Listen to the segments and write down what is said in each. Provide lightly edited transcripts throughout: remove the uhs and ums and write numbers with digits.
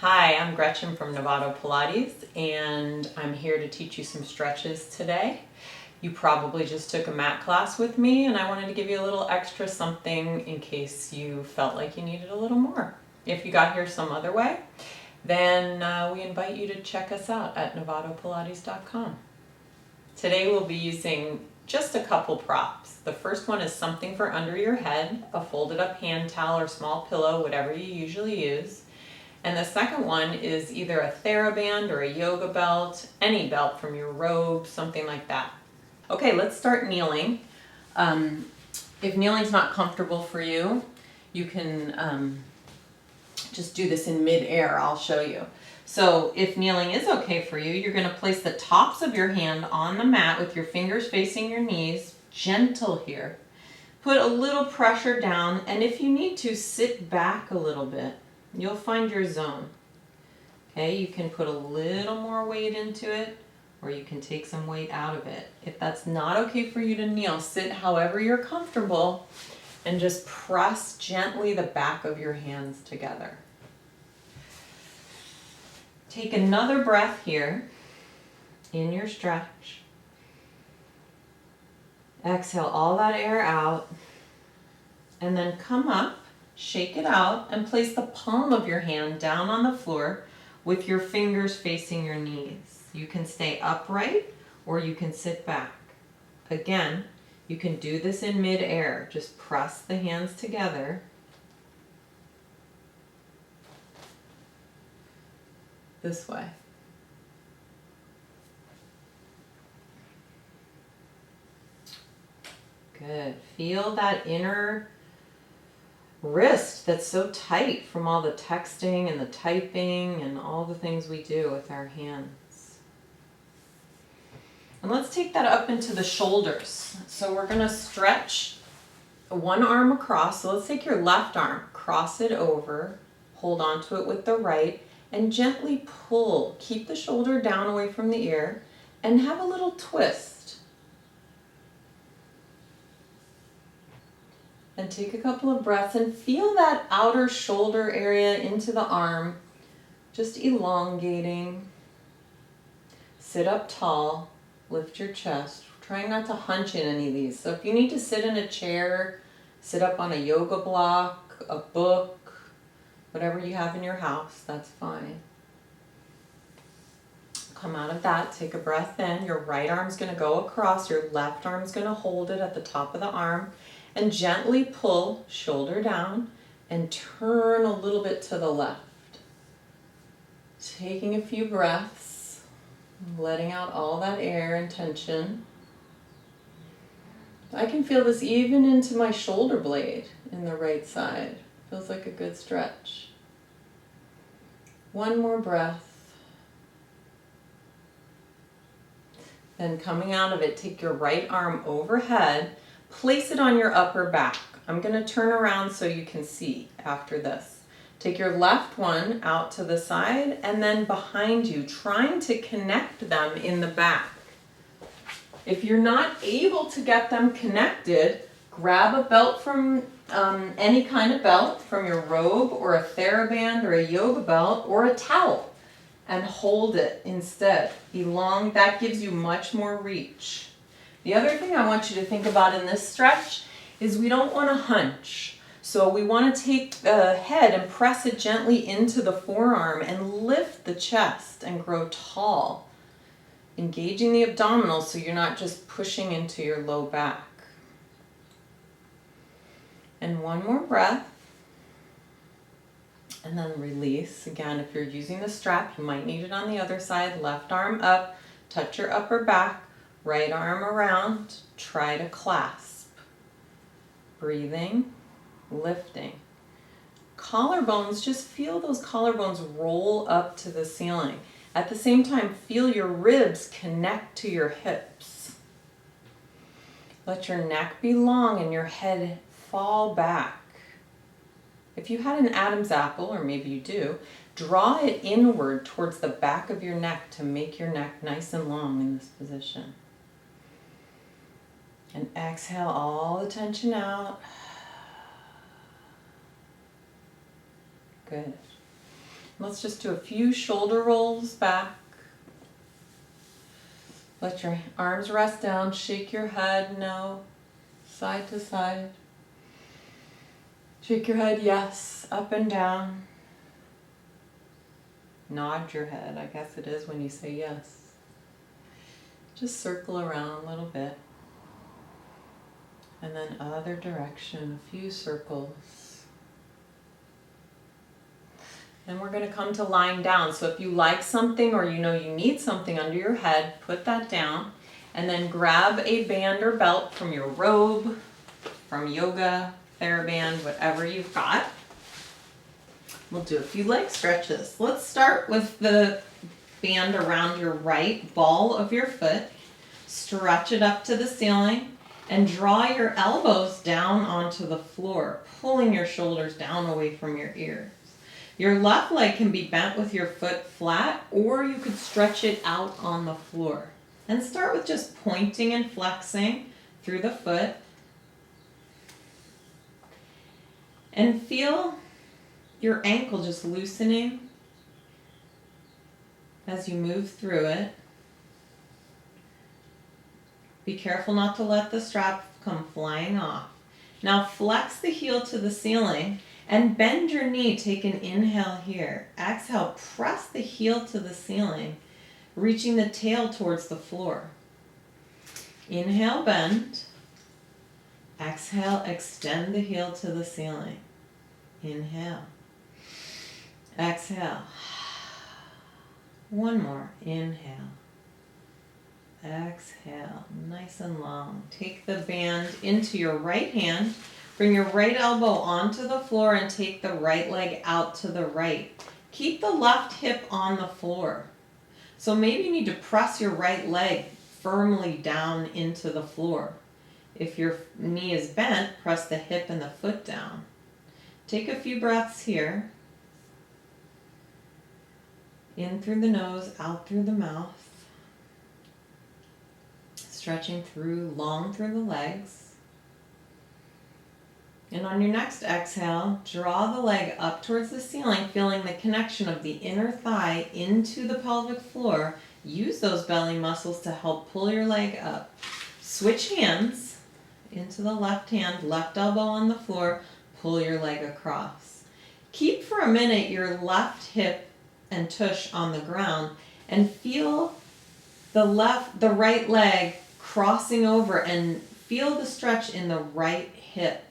Hi, I'm Gretchen from Novato Pilates, and I'm here to teach you some stretches today. You probably just took a mat class with me, and I wanted to give you a little extra something in case you felt like you needed a little more. If you got here some other way, then we invite you to check us out at novatopilates.com. Today we'll be using just a couple props. The first one is something for under your head, a folded up hand towel or small pillow, whatever you usually use. And the second one is either a TheraBand or a yoga belt, any belt from your robe, something like that. Okay, let's start kneeling. If kneeling's not comfortable for you, you can just do this in mid-air. I'll show you. So if kneeling is okay for you, you're going to place the tops of your hand on the mat with your fingers facing your knees, gentle here. Put a little pressure down, and if you need to, sit back a little bit. You'll find your zone. Okay, you can put a little more weight into it, or you can take some weight out of it. If that's not okay for you to kneel, sit however you're comfortable and just press gently the back of your hands together. Take another breath here in your stretch. Exhale all that air out, and then come up. Shake it out and place the palm of your hand down on the floor with your fingers facing your knees. You can stay upright or you can sit back. Again, you can do this in mid-air. Just press the hands together. This way. Good. Feel that inner wrist that's so tight from all the texting and the typing and all the things we do with our hands. And let's take that up into the shoulders. So we're going to stretch one arm across. So let's take your left arm, cross it over, hold on to it with the right, and gently pull. Keep the shoulder down away from the ear and have a little twist. And take a couple of breaths and feel that outer shoulder area into the arm, just elongating. Sit up tall, lift your chest. Trying not to hunch in any of these. So if you need to sit in a chair, sit up on a yoga block, a book, whatever you have in your house, that's fine. Come out of that, take a breath in. Your right arm's going to go across, your left arm's going to hold it at the top of the arm. And gently pull, shoulder down, and turn a little bit to the left. Taking a few breaths, letting out all that air and tension. I can feel this even into my shoulder blade in the right side. Feels like a good stretch. One more breath. Then coming out of it, take your right arm overhead. Place it on your upper back. I'm going to turn around so you can see after this. Take your left one out to the side and then behind you, trying to connect them in the back. If you're not able to get them connected, grab a belt from any kind of belt, from your robe or a TheraBand or a yoga belt or a towel, and hold it instead. That gives you much more reach. The other thing I want you to think about in this stretch is we don't want to hunch. So we want to take the head and press it gently into the forearm and lift the chest and grow tall. Engaging the abdominals so you're not just pushing into your low back. And one more breath. And then release. Again, if you're using the strap, you might need it on the other side. Left arm up, touch your upper back. Right arm around, try to clasp. Breathing, lifting. Collarbones, just feel those collarbones roll up to the ceiling. At the same time, feel your ribs connect to your hips. Let your neck be long and your head fall back. If you had an Adam's apple, or maybe you do, draw it inward towards the back of your neck to make your neck nice and long in this position. And exhale all the tension out. Good. Let's just do a few shoulder rolls back. Let your arms rest down, shake your head no, side to side. Shake your head yes, up and down. Nod your head, I guess it is when you say yes. Just circle around a little bit. And then other direction, a few circles. And we're going to come to lying down. So if you like something or you know you need something under your head, put that down. And then grab a band or belt from your robe, from yoga, TheraBand, whatever you've got. We'll do a few leg stretches. Let's start with the band around your right ball of your foot. Stretch it up to the ceiling and draw your elbows down onto the floor, pulling your shoulders down away from your ears. Your left leg can be bent with your foot flat, or you could stretch it out on the floor. And start with just pointing and flexing through the foot. And feel your ankle just loosening as you move through it. Be careful not to let the strap come flying off. Now flex the heel to the ceiling and bend your knee. Take an inhale here. Exhale, press the heel to the ceiling, reaching the tail towards the floor. Inhale, bend. Exhale, extend the heel to the ceiling. Inhale. Exhale. One more. Inhale. Exhale. Nice and long. Take the band into your right hand. Bring your right elbow onto the floor and take the right leg out to the right. Keep the left hip on the floor. So maybe you need to press your right leg firmly down into the floor. If your knee is bent, press the hip and the foot down. Take a few breaths here. In through the nose, out through the mouth. Stretching through, long through the legs. And on your next exhale, draw the leg up towards the ceiling, feeling the connection of the inner thigh into the pelvic floor. Use those belly muscles to help pull your leg up. Switch hands into the left hand, left elbow on the floor, pull your leg across. Keep for a minute your left hip and tush on the ground and feel the right leg crossing over and feel the stretch in the right hip.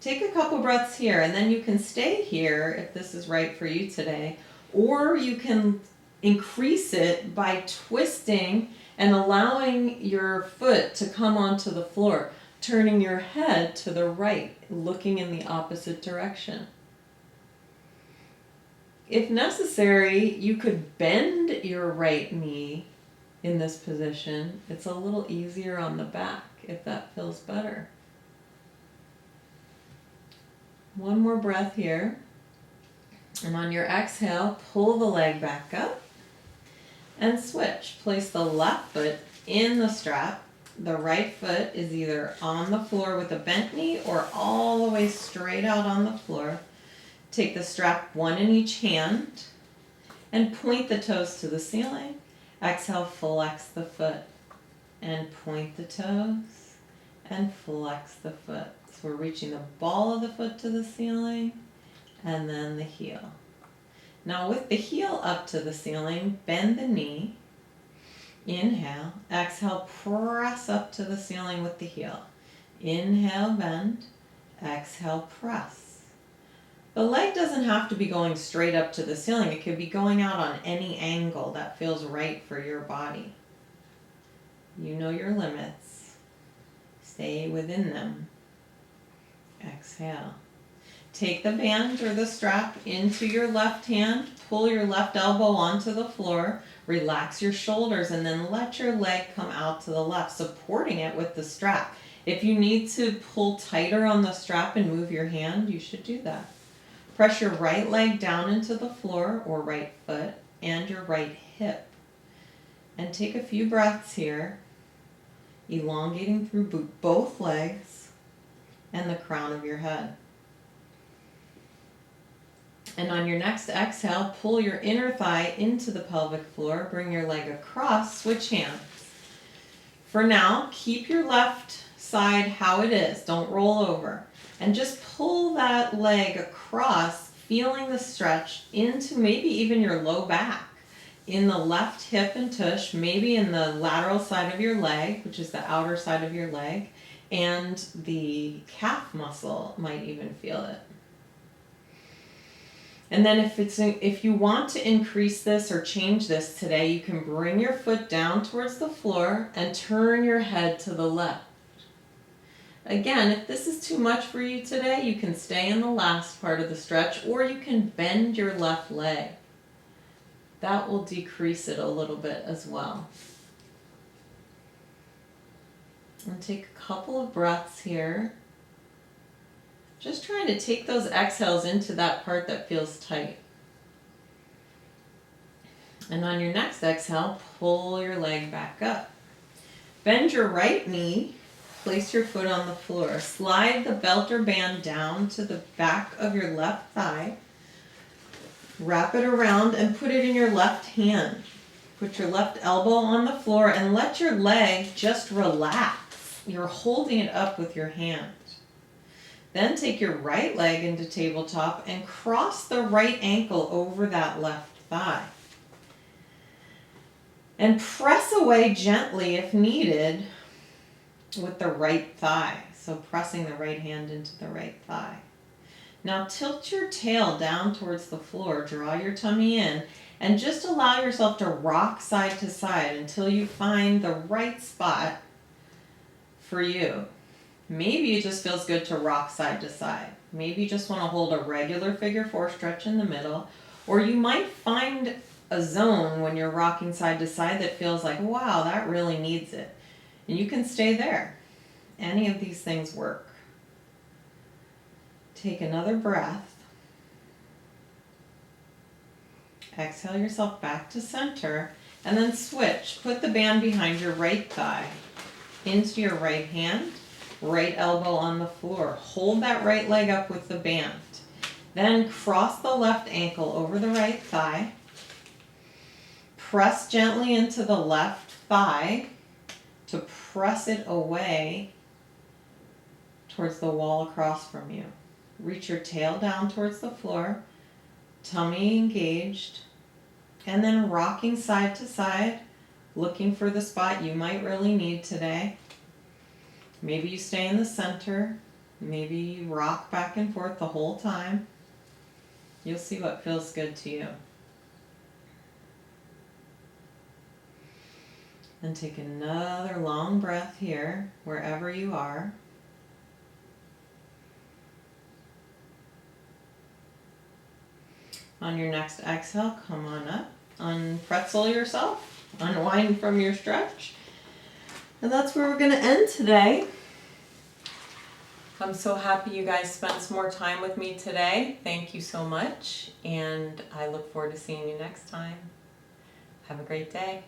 Take a couple breaths here and then you can stay here if this is right for you today, or you can increase it by twisting and allowing your foot to come onto the floor, turning your head to the right, looking in the opposite direction. If necessary, you could bend your right knee in this position. It's a little easier on the back if that feels better. One more breath here. And on your exhale, pull the leg back up and switch. Place the left foot in the strap. The right foot is either on the floor with a bent knee or all the way straight out on the floor. Take the strap, one in each hand, and point the toes to the ceiling. Exhale, flex the foot and point the toes and flex the foot. So we're reaching the ball of the foot to the ceiling and then the heel. Now with the heel up to the ceiling, bend the knee. Inhale, exhale, press up to the ceiling with the heel. Inhale, bend, exhale, press. The leg doesn't have to be going straight up to the ceiling. It could be going out on any angle that feels right for your body. You know your limits. Stay within them. Exhale. Take the band or the strap into your left hand. Pull your left elbow onto the floor. Relax your shoulders and then let your leg come out to the left, supporting it with the strap. If you need to pull tighter on the strap and move your hand, you should do that. Press your right leg down into the floor or right foot and your right hip. And take a few breaths here, elongating through both legs and the crown of your head. And on your next exhale, pull your inner thigh into the pelvic floor, bring your leg across, switch hands. For now, keep your left side how it is, don't roll over. And just pull that leg across, feeling the stretch into maybe even your low back, in the left hip and tush, maybe in the lateral side of your leg, which is the outer side of your leg, and the calf muscle might even feel it. And then if you want to increase this or change this today, you can bring your foot down towards the floor and turn your head to the left. Again, if this is too much for you today, you can stay in the last part of the stretch, or you can bend your left leg. That will decrease it a little bit as well. And take a couple of breaths here. Just trying to take those exhales into that part that feels tight. And on your next exhale, pull your leg back up. Bend your right knee, place your foot on the floor. Slide the belt or band down to the back of your left thigh. Wrap it around and put it in your left hand. Put your left elbow on the floor and let your leg just relax. You're holding it up with your hand. Then take your right leg into tabletop and cross the right ankle over that left thigh. And press away gently if needed with the right thigh. So pressing the right hand into the right thigh. Now tilt your tail down towards the floor, draw your tummy in, and just allow yourself to rock side to side until you find the right spot for you. Maybe it just feels good to rock side to side. Maybe you just want to hold a regular figure four stretch in the middle, or you might find a zone when you're rocking side to side that feels like, wow, that really needs it. And you can stay there. Any of these things work. Take another breath. Exhale yourself back to center, and then switch. Put the band behind your right thigh into your right hand. Right elbow on the floor. Hold that right leg up with the band. Then cross the left ankle over the right thigh. Press gently into the left thigh to press it away towards the wall across from you. Reach your tail down towards the floor, tummy engaged, and then rocking side to side, looking for the spot you might really need today. Maybe you stay in the center. Maybe you rock back and forth the whole time. You'll see what feels good to you. And take another long breath here, wherever you are. On your next exhale, come on up. Unpretzel yourself. Unwind from your stretch. And that's where we're going to end today. I'm so happy you guys spent some more time with me today. Thank you so much. And I look forward to seeing you next time. Have a great day.